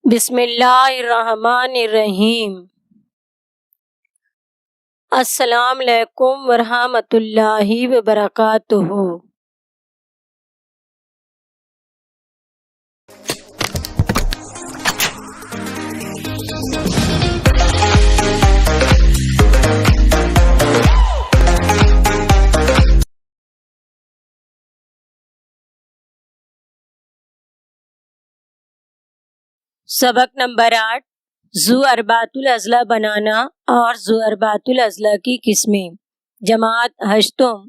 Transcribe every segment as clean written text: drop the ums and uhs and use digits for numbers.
بسم اللہ الرحمن الرحیم۔ السلام علیکم ورحمۃ اللہ وبرکاتہ۔ سبق نمبر 8، ذو اربعۃ الاضلاع بنانا اور ذو اربعۃ الاضلاع کی قسمیں، جماعت ہشتم،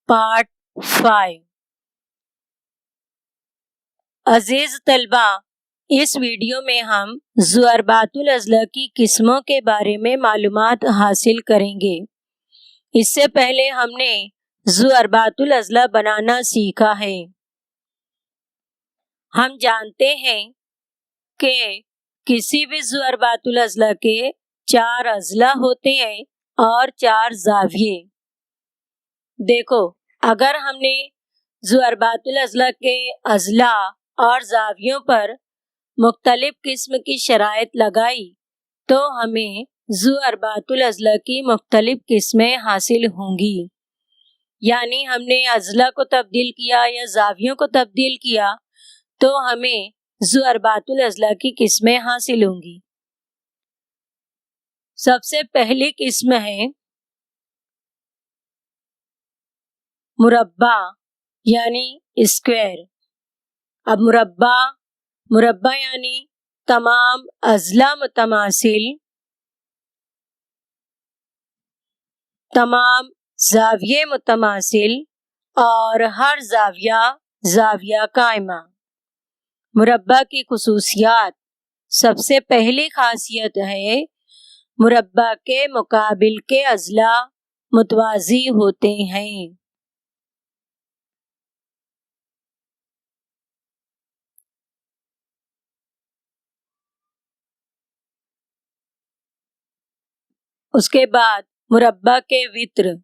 پارٹ 5۔ عزیز طلبہ، اس ویڈیو میں ہم ذو اربعۃ الاضلاع کی قسموں کے بارے میں معلومات حاصل کریں گے۔ اس سے پہلے ہم نے ذو اربعۃ الاضلاع بنانا سیکھا ہے۔ ہم جانتے ہیں کہ کسی بھی ذو اربعۃ الاضلاع کے 4 اضلاع ہوتے ہیں اور 4 زاویے۔ دیکھو، اگر ہم نے ذو اربعۃ الاضلاع کے اضلاع اور زاویوں پر مختلف قسم کی شرائط لگائی تو ہمیں ذو اربعۃ الاضلاع کی مختلف قسمیں حاصل ہوں گی۔ یعنی ہم نے اضلاع کو تبدیل کیا یا زاویوں کو تبدیل کیا تو ہمیں ذو اربعۃ الاضلاع کی قسمیں حاصل ہوں گی۔ سب سے پہلی قسم ہے مربع یعنی اسکوائر۔ اب مربع یعنی تمام اضلاع متماثل، تمام زاویے متماثل اور ہر زاویہ قائمہ۔ مربع کی خصوصیات، سب سے پہلی خاصیت ہے مربع کے مقابل کے اضلاع متوازی ہوتے ہیں۔ اس کے بعد مربع کے وتر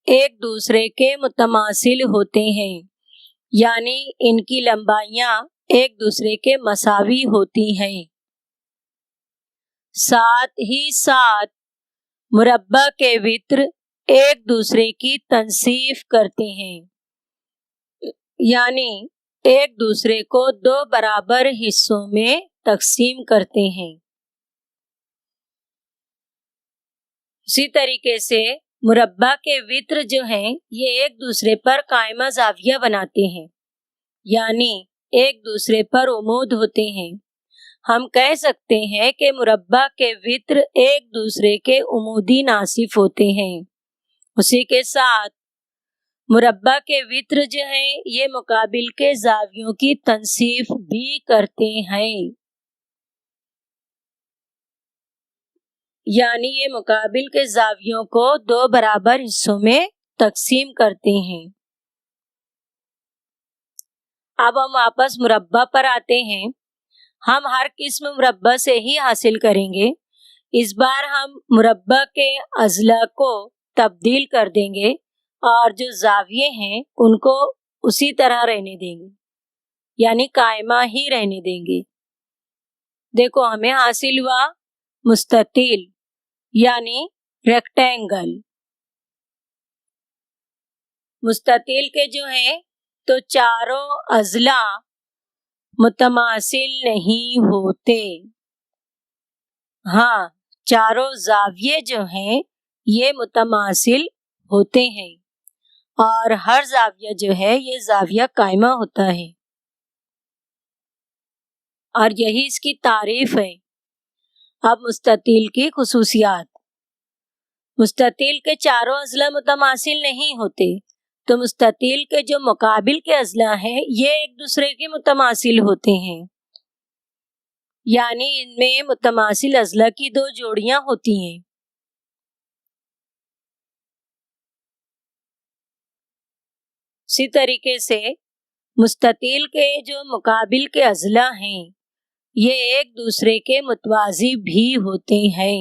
ایک دوسرے کے متماثل ہوتے ہیں، یعنی ان کی لمبائیاں ایک دوسرے کے مساوی ہوتی ہیں۔ ساتھ ہی ساتھ مربع کے وتر ایک دوسرے کی تنصیف کرتے ہیں، یعنی ایک دوسرے کو 2 برابر حصوں میں تقسیم کرتے ہیں۔ اسی طریقے سے مربع کے وتر جو ہیں یہ ایک دوسرے پر قائمہ زاویہ بناتے ہیں، یعنی ایک دوسرے پر عمود ہوتے ہیں۔ ہم کہہ سکتے ہیں کہ مربع کے وتر ایک دوسرے کے عمودی ناصف ہوتے ہیں۔ اسی کے ساتھ مربع کے وتر جو ہیں یہ مقابل کے زاویوں کی تنصیف بھی کرتے ہیں، یعنی یہ مقابل کے زاویوں کو 2 برابر حصوں میں تقسیم کرتے ہیں۔ اب ہم واپس مربع پر آتے ہیں۔ ہم ہر قسم مربع سے ہی حاصل کریں گے۔ اس بار ہم مربع کے اضلاع کو تبدیل کر دیں گے اور جو زاویے ہیں ان کو اسی طرح رہنے دیں گے، یعنی قائمہ ہی رہنے دیں گے۔ دیکھو، ہمیں حاصل ہوا مستطیل یعنی ریکٹینگل۔ مستطیل کے جو ہیں تو چاروں اضلاع متماثل نہیں ہوتے، ہاں چاروں زاویے جو ہیں یہ متماثل ہوتے ہیں اور ہر زاویہ جو ہے یہ زاویہ قائمہ ہوتا ہے، اور یہی اس کی تعریف ہے۔ اب مستطیل کی خصوصیات، مستطیل کے چاروں اضلاع متماثل نہیں ہوتے تو مستطیل کے جو مقابل کے اضلاع ہیں یہ ایک دوسرے کے متماثل ہوتے ہیں، یعنی ان میں متماثل اضلاع کی 2 جوڑیاں ہوتی ہیں۔ اسی طریقے سے مستطیل کے جو مقابل کے اضلاع ہیں یہ ایک دوسرے کے متوازی بھی ہوتے ہیں۔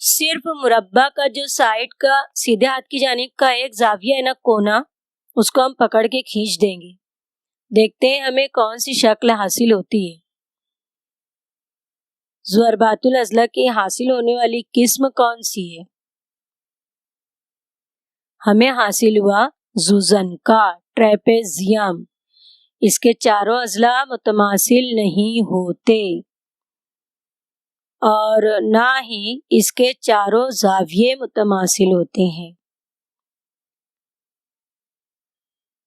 صرف مربع کا جو سائڈ کا سیدھے ہاتھ کی جانب کا ایک زاویہ ہے نا، کونا، اس کو ہم پکڑ کے کھینچ دیں گے. دیکھتے ہیں ہمیں کون سی شکل حاصل ہوتی ہے. ضربات الاضلاع کی حاصل ہونے والی قسم کون سی ہے؟ ہمیں حاصل ہوا زوزنکا، ٹریپیزیم. اس کے چاروں اضلاع متماثل نہیں ہوتے اور نہ ہی اس کے چاروں زاویے متماثل ہوتے ہیں.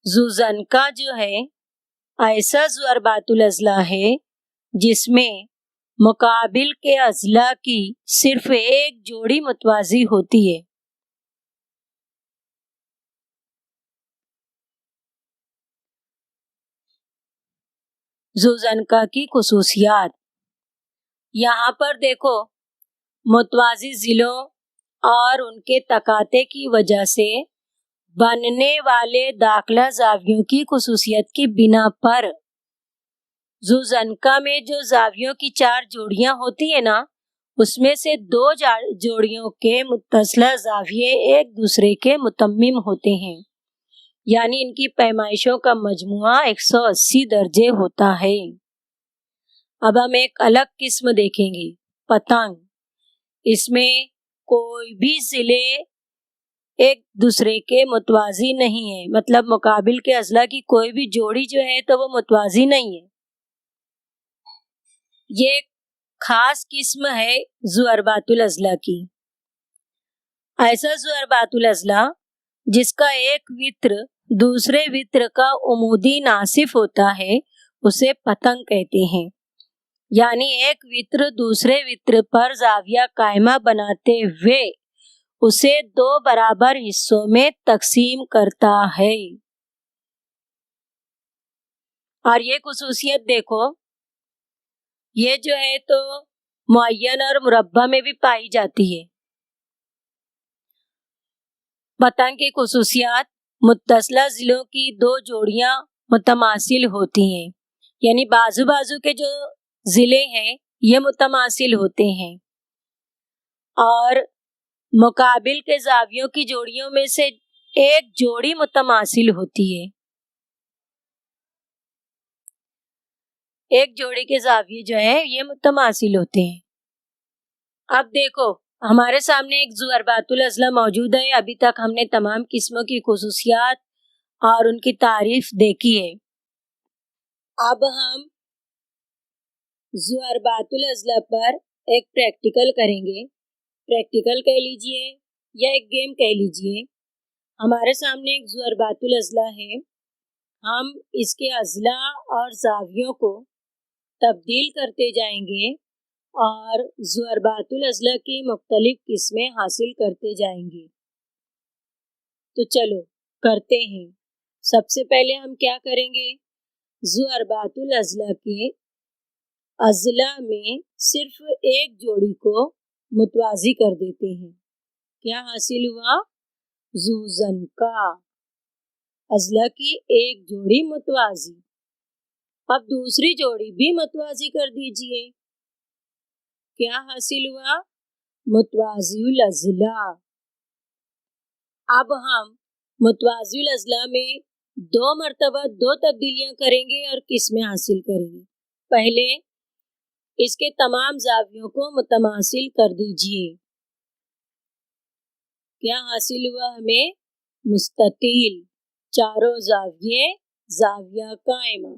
زوزنکا جو ہے ایسا ضربات الاضلاع ہے جس میں مقابل کے اضلاع کی صرف ایک جوڑی متوازی ہوتی ہے. زوزنکا کی خصوصیات یہاں پر دیکھو، متوازی ضلعوں اور ان کے تقاطع کی وجہ سے بننے والے داخلہ زاویوں کی خصوصیت کی بنا پر زوزنکا میں جو زاویوں کی 4 جوڑیاں ہوتی ہیں نا، اس میں سے 2 جوڑیوں کے متصلہ زاویے ایک دوسرے کے متمم ہوتے ہیں، یعنی ان کی پیمائشوں کا مجموعہ 180 درجے ہوتا ہے. اب ہم ایک الگ قسم دیکھیں گے، پتنگ. اس میں کوئی بھی ضلع ایک دوسرے کے متوازی نہیں ہے، مطلب مقابل کے اضلاع کی کوئی بھی جوڑی جو ہے تو وہ متوازی نہیں ہے. یہ ایک خاص قسم ہے ضربات الاضلاع کی. ایسا ضربات الاضلاع جس کا ایک وتر دوسرے وتر کا عمودی ناصف ہوتا ہے اسے پتنگ کہتے ہیں، یعنی ایک وتر دوسرے وتر پر زاویہ قائمہ بناتے ہوئے اسے 2 برابر حصوں میں تقسیم کرتا ہے. اور یہ خصوصیت دیکھو، یہ جو ہے تو معین اور مربع میں بھی پائی جاتی ہے. پتنگ کی خصوصیات: متصلہ ضلعوں کی 2 جوڑیاں متماثل ہوتی ہیں، یعنی بازو بازو کے جو ضلع ہیں یہ متماثل ہوتے ہیں، اور مقابل کے زاویوں کی جوڑیوں میں سے ایک جوڑی متماثل ہوتی ہے. ایک جوڑی کے زاویے جو ہیں یہ متماثل ہوتے ہیں. اب دیکھو ہمارے سامنے ایک ضربات الاضلاع موجود ہے. ابھی تک ہم نے تمام قسموں کی خصوصیات اور ان کی تعریف دیکھی ہے. اب ہم ضربات الاضلاع پر ایک پریکٹیکل کریں گے. پریکٹیکل کہہ لیجئے یا ایک گیم کہہ لیجئے. ہمارے سامنے ایک ضربات الاضلاع ہے، ہم اس کے اضلاع اور زاویوں کو تبدیل کرتے جائیں گے اور ضربات الاضلاع کی مختلف قسمیں حاصل کرتے جائیں گے. تو چلو کرتے ہیں. سب سے پہلے ہم کیا کریں گے؟ ضربات الاضلاع کے اضلاع میں صرف ایک جوڑی کو متوازی کر دیتے ہیں. کیا حاصل ہوا؟ زوزنکا، اضلاع کی ایک جوڑی متوازی. اب دوسری جوڑی بھی متوازی کر دیجئے. کیا حاصل ہوا؟ متوازی الاضلاع. اب ہم متوازی الاضلاع میں 2 مرتبہ 2 تبدیلیاں کریں گے اور قسمیں حاصل کریں گے. پہلے اس کے تمام زاویوں کو متماثل کر دیجئے. کیا حاصل ہوا ہمیں؟ مستطیل، چاروں زاویے زاویہ قائمہ.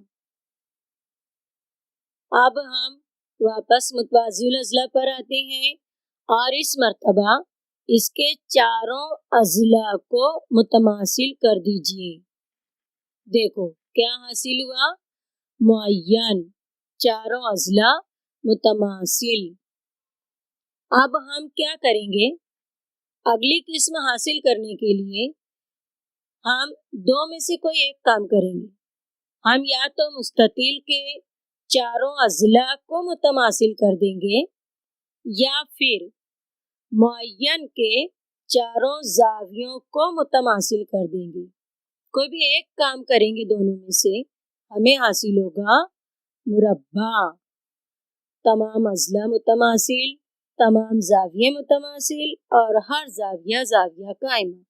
اب ہم واپس متوازی الاضلاع پر آتے ہیں اور اس مرتبہ اس کے چاروں اضلاع کو متماثل کر دیجئے. دیکھو کیا حاصل ہوا؟ معین، چاروں اضلاع متماثل. اب ہم کیا کریں گے؟ اگلی قسم حاصل کرنے کے لیے ہم 2 میں سے کوئی ایک کام کریں گے. ہم یا تو مستطیل کے چاروں اضلاع کو متماثل کر دیں گے یا پھر معین کے چاروں زاویوں کو متماثل کر دیں گے. کوئی بھی ایک کام کریں گے دونوں میں سے، ہمیں حاصل ہوگا مربع. تمام اضلاع متماثل، تمام زاویے متماثل اور ہر زاویہ زاویہ قائمہ۔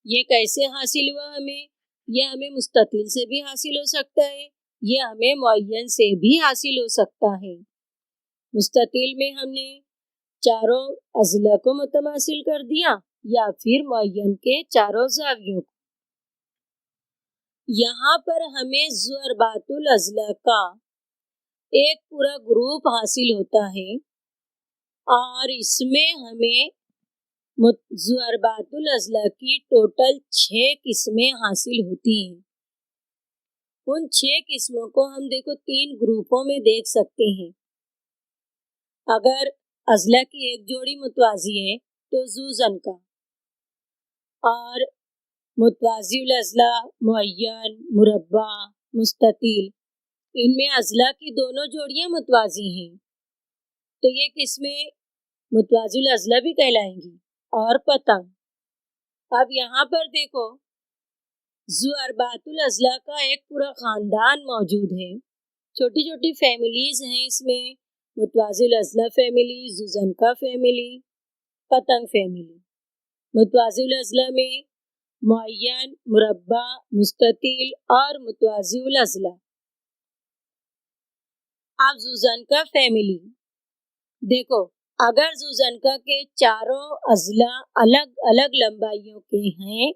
یہ کیسے حاصل ہوا ہمیں؟ یہ ہمیں مستطیل سے بھی حاصل ہو سکتا ہے، یہ ہمیں معین سے بھی حاصل ہو سکتا ہے۔ مستطیل میں ہم نے چاروں اضلاع کو متماثل کر دیا یا پھر معین کے چاروں زاویوں کو۔ یہاں پر ہمیں ضربات الاضلاع کا ایک پورا گروپ حاصل ہوتا ہے اور اس میں ہمیں ضربات الاضلاع کی ٹوٹل 6 قسمیں حاصل ہوتی ہیں۔ ان 6 قسموں کو ہم دیکھو 3 گروپوں میں دیکھ سکتے ہیں۔ اگر اضلاع کی ایک جوڑی متوازی ہے تو ذوزن کا، اور متوازی الاضلاع معین، مربع، مستطیل، ان میں اضلاع کی دونوں جوڑیاں متوازی ہیں تو یہ قسمیں متوازی الاضلاع بھی کہلائیں گی۔ اور پتنگ، اب یہاں پر دیکھو ضربات الاضلاع کا ایک پورا خاندان موجود ہے، چھوٹی چھوٹی فیملیز ہیں اس میں، متوازی الاضلاع فیملی، ذوزن کا فیملی، پتنگ فیملی۔ متوازی الاضلاع میں معین، مربع، مستطیل اور متوازی الاضلاع۔ اب ذوزن کا فیملی دیکھو، اگر ذوزن کا کے چاروں اضلاع الگ الگ لمبائیوں کے ہیں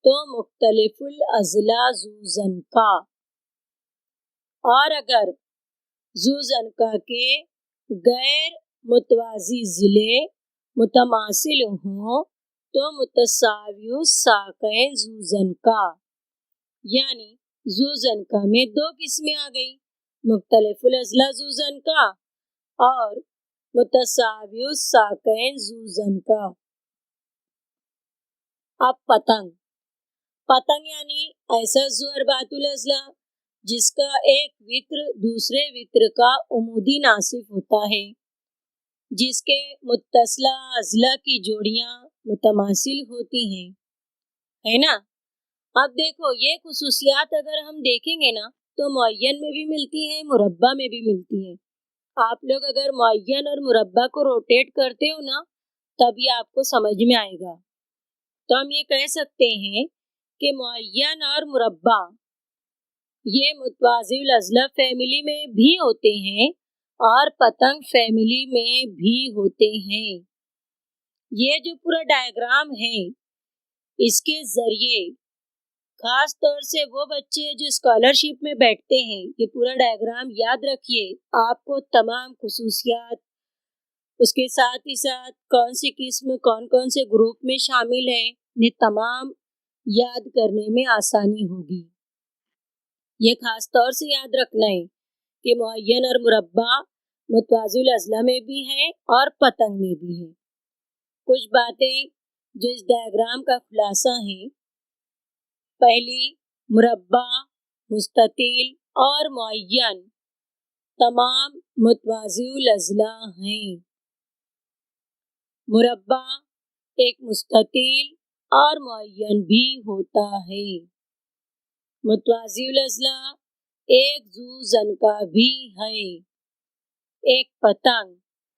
تو مختلف الاضلاع ذوزن کا، اور اگر ذوزن کا کے غیر متوازی ضلع متماثل ہوں تو متساوی الساقین ذوزن کا، یعنی ذوزن کا میں 2 قسمیں آ گئی، مختلف الاضلاع ذوزن کا اور متساوی الساقین ذوزن کا۔ اب پتنگ یعنی ایسا ضربات الاضلاع جس کا ایک وتر دوسرے وتر کا عمودی ناصف ہوتا ہے، جس کے متصلہ اضلاع کی جوڑیاں متماثل ہوتی ہیں، ہے نا؟ اب دیکھو یہ خصوصیات اگر ہم دیکھیں گے نا تو معین میں بھی ملتی ہیں، مربع میں بھی ملتی ہیں۔ آپ لوگ اگر معین اور مربع کو روٹیٹ کرتے ہو نا تبھی آپ کو سمجھ میں آئے گا۔ تو ہم یہ کہہ سکتے ہیں کہ معین اور مربع یہ متوازی الاضلاع فیملی میں بھی ہوتے ہیں اور پتنگ فیملی میں بھی ہوتے ہیں۔ یہ جو پورا ڈائیگرام ہے اس کے ذریعے خاص طور سے وہ بچے جو اسکالرشپ میں بیٹھتے ہیں یہ پورا ڈائیگرام یاد رکھیے، آپ کو تمام خصوصیات اس کے ساتھ ہی ساتھ کون سی قسم کون کون سے گروپ میں شامل ہے یہ تمام یاد کرنے میں آسانی ہوگی۔ یہ خاص طور سے یاد رکھنا ہے کہ معین اور مربع متوازی الاضلاع میں بھی ہیں اور پتنگ میں بھی ہیں۔ کچھ باتیں جو اس ڈائیگرام کا خلاصہ ہیں، پہلی، مربع، مستطیل اور معین تمام متوازی الاضلاع ہیں۔ مربع ایک مستطیل اور معین بھی ہوتا ہے۔ متوازی الاضلاع ایک ذوزن کا بھی ہے۔ ایک پتنگ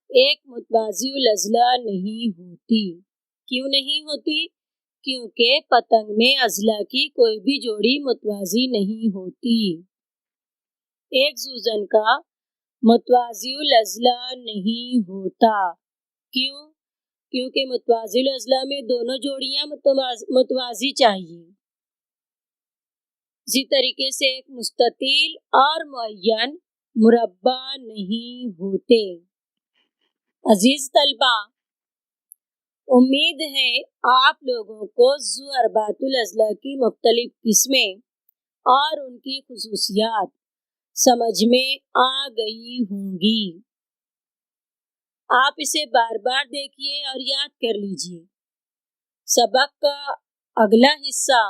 ایک متوازی الاضلاع نہیں ہوتی۔ کیوں نہیں ہوتی؟ کیونکہ پتنگ میں اضلاع کی کوئی بھی جوڑی متوازی نہیں ہوتی۔ ایک ذوزن کا متوازی الاضلاع نہیں ہوتا۔ کیوں؟ کیونکہ متوازی الاضلاع میں دونوں جوڑیاں متوازی چاہیے۔ اسی طریقے سے ایک مستطیل اور معین مربع نہیں ہوتے۔ عزیز طلبہ، امید ہے آپ لوگوں کو ضربات الاضلاع کی مختلف قسمیں اور ان کی خصوصیات سمجھ میں آ گئی ہوں گی۔ آپ اسے بار بار دیکھیے اور یاد کر لیجیے۔ سبق کا اگلا حصہ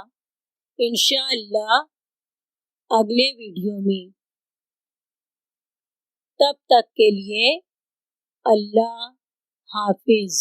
انشاءاللہ اگلے ویڈیو میں۔ تب تک کے لیے اللہ حافظ۔